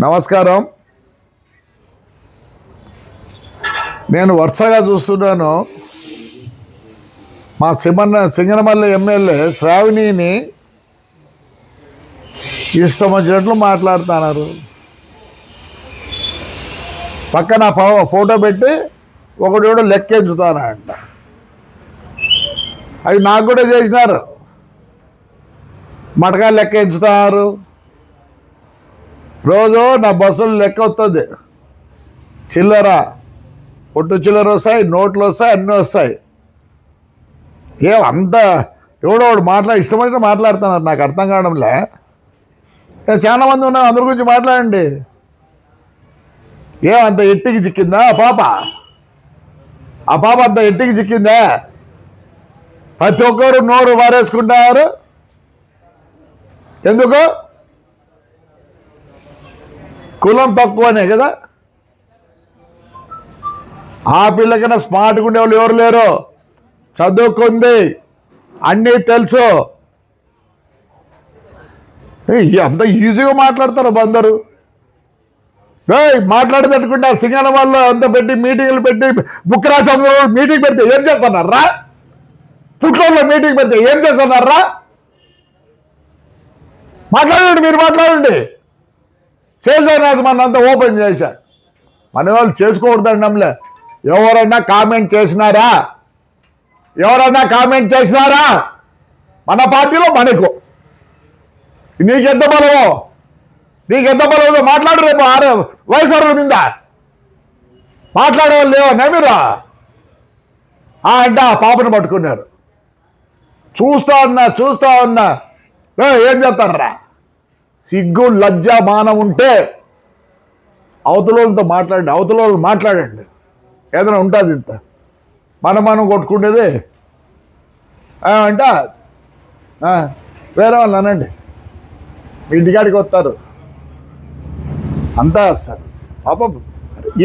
నమస్కారం. నేను వరుసగా చూస్తున్నాను మా సింగనమల్లి ఎమ్మెల్యే శ్రావణిని ఇష్టం వచ్చినట్లు మాట్లాడుతున్నారు. పక్కన ఫోటో పెట్టి ఒకడు లెక్కెంచుతానంట. అవి నాకు కూడా చేసినారు. మటకా లెక్కెంచుతారు. రోజు నా బస్సులు లెక్క వస్తుంది. చిల్లర, పొట్టు చిల్లర వస్తాయి, నోట్లు వస్తాయి, అన్నీ వస్తాయి. అంత ఎవడో వాడు ఇష్టం వచ్చిన మాట్లాడుతున్నారు. నాకు అర్థం కావడంలే. చాలా మంది ఉన్నారు, అందరి గురించి మాట్లాడండి. అంత ఎట్టికి చిక్కిందా ఆ పాప అంత ఎట్టికి చిక్కిందా? ప్రతి ఒక్కరు నోరు వారేసుకుంటారు. ఎందుకు? కులం తక్కువనే కదా. ఆ పిల్లకన్నా స్మార్ట్గా ఉండేవాళ్ళు ఎవరు లేరు. చదువుకుంది, అన్నీ తెలుసు. అంత ఈజీగా మాట్లాడతారు అందరూ. మాట్లాడేటట్టుకుంటారు. సింగన వాళ్ళు అంత పెట్టి మీటింగ్లు పెట్టి బుక్కరాజు మీటింగ్ పెడితే ఏం చేస్తున్నారా? పుట్లలో మీటింగ్ పెడితే ఏం చేస్తున్నారా? మాట్లాడండి, మీరు మాట్లాడండి. చేసేది మనంతా ఓపెన్ చేశా. మన వాళ్ళు చేసుకోకూడదండంలే. ఎవరన్నా కామెంట్ చేసినారా? మన పార్టీలో మనకు నీకెంత బలమో మాట్లాడు. రేపు వయసు మీద మాట్లాడేవాళ్ళు లేవన్నా మీరు? అంటే ఆ పాపను పట్టుకున్నారు. చూస్తా ఉన్నా ఏం చేస్తారా? సిగ్గు, లజ్జ, మానం ఉంటే అవతలతో మాట్లాడండి. ఏదైనా ఉంటుంది ఇంత మనం కొట్టుకునేది అంట. వేరే వాళ్ళు అనండి, మీ ఇంటికాడికి వస్తారు అంతా. పాపం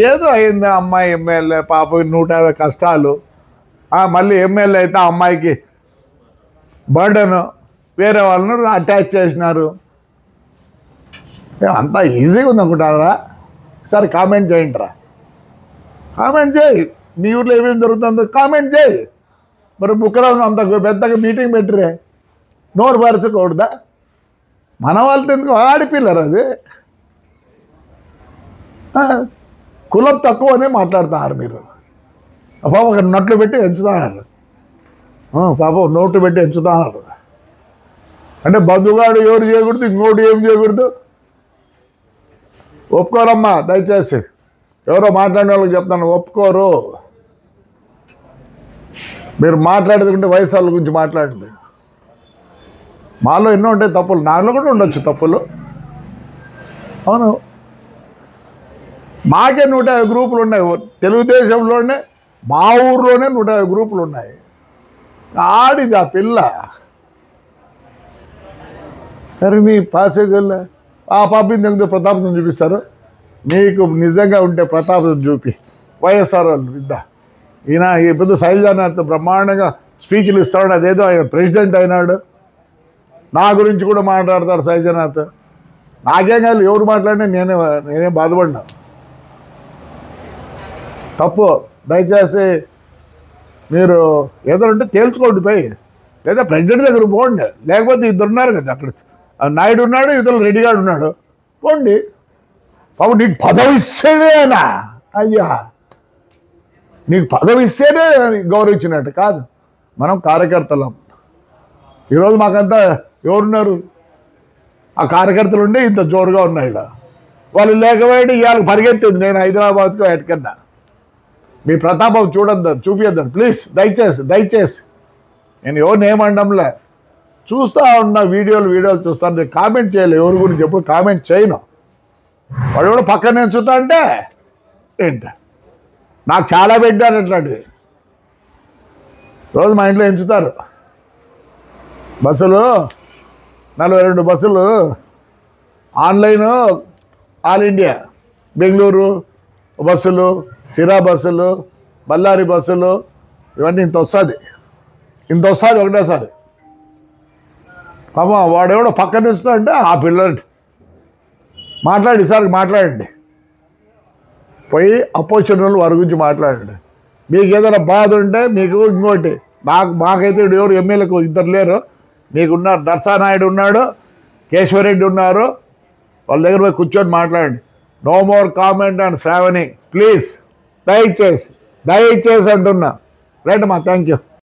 ఏదో అయింది అమ్మాయి ఎమ్మెల్యే, పాప 150 కష్టాలు. మళ్ళీ ఎమ్మెల్యే అయితే ఆ అమ్మాయికి బర్డెన్, వేరే వాళ్ళను అటాచ్ చేసినారు. అంతా ఈజీగా ఉంది అనుకుంటారా? సరే కామెంట్ చేయండి రా, కామెంట్ చేయి. మీ ఊర్లో ఏమేమి జరుగుతుందో కామెంట్ చేయి. మరి బుక్కరాజు అంత పెద్దగా మీటింగ్ పెట్టిరే, నోరు పరచకూడదా? మన వాళ్ళతో ఎందుకు? ఆడిపిల్లరు అది. కులం తక్కువనే మాట్లాడుతున్నారు మీరు. పాప నోట్లు పెట్టి ఎంచుతున్నారు. నోట్లు పెట్టి ఎంచుతున్నారు. అంటే బంధుగాడు ఎవరు చేయకూడదు, ఇంకోటి ఏం చేయకూడదు. ఒప్పుకోరమ్మా దయచేసి. ఎవరో మాట్లాడిన వాళ్ళకి చెప్తాను, ఒప్పుకోరు. మీరు మాట్లాడుతుంటే వయసు వాళ్ళ గురించి మాట్లాడండి. మాలో ఎన్నో ఉంటాయి తప్పులు, నాలో కూడా ఉండొచ్చు తప్పులు. అవును, మాకే 150 గ్రూపులు ఉన్నాయి. తెలుగుదేశంలోనే మా ఊర్లోనే 150 గ్రూపులు ఉన్నాయి. ఆడిది ఆ పిల్ల. సరే నీ పాసేగల్ల ఆ పాపని దగ్గర ప్రతాపం చూపిస్తారు. నీకు నిజంగా ఉంటే ప్రతాపం చూపి. వైఎస్ఆర్ వాళ్ళు బిడ్డ ఈయన ఈ పెద్ద శైలజానాథ్ బ్రహ్మాండంగా స్పీచ్లు ఇస్తాడు. అదేదో ఆయన ప్రెసిడెంట్ అయినాడు. నా గురించి కూడా మాట్లాడతాడు శైలజానాథ్. నాకేం కాదు, ఎవరు మాట్లాడినా నేనే బాధపడినా. తప్పు. దయచేసి మీరు ఏదైనా ఉంటే తేల్చుకోండి పోయి, లేదా ప్రెసిడెంట్ దగ్గర పోండి. లేకపోతే ఇద్దరు ఉన్నారు కదా అక్కడ, నాయుడు ఉన్నాడు, ఇద్దరు రెడ్డి గారు ఉన్నాడు, పోండి. బాబు నీకు పదవి ఇస్తేనేనా? అయ్యా, నీకు పదవి ఇస్తేనే గౌరవించినట్టు కాదు. మనం కార్యకర్తలం. ఈరోజు మాకంతా ఎవరున్నారు? ఆ కార్యకర్తలు ఉండి ఇంత జోరుగా ఉన్నాయి. వాళ్ళు లేకపోయింది ఇవాళ పరిగెత్తేది నేను హైదరాబాద్కు ఎక్కడికన్నా. మీ ప్రతాపం చూపియద్దండి ప్లీజ్, దయచేసి. నేను ఎవరిని ఏమండంలే, చూస్తూ ఉన్న వీడియోలు చూస్తాను. నేను కామెంట్ చేయలే ఎవరి గురించి, ఎప్పుడు కామెంట్ చేయను. వాడు కూడా పక్కన ఎంచుతా అంటే ఏంట, నాకు చాలా పెట్టారు అట్లాంటివి. రోజు మా ఇంట్లో ఎంచుతారు. బస్సులు 42 బస్సులు ఆన్లైన్, ఆల్ ఇండియా, బెంగళూరు బస్సులు, సిరా బస్సులు, బళ్ళారి బస్సులు, ఇవన్నీ ఇంత వస్తుంది ఒకటేసారి. పాపం వాడెవడో పక్కన ఇస్తా అంటే ఆ పిల్లలు మాట్లాడి ఈసారి మాట్లాడండి, పోయి అపోజిషన్ వాళ్ళు వారి గురించి మాట్లాడండి. మీకు ఏదైనా బాధ ఉంటే మీకు ఇంకోటి మాకైతే ఎవరు ఎమ్మెల్యేకు ఇద్దరు లేరు, మీకున్నారు నర్సానాయుడు ఉన్నాడు, కేశవరెడ్డి ఉన్నారు, వాళ్ళ దగ్గర పోయి కూర్చొని మాట్లాడండి. No more comment and Shravani please, దయచేసి అంటున్నా. రైట్ అమ్మా, థ్యాంక్ యూ.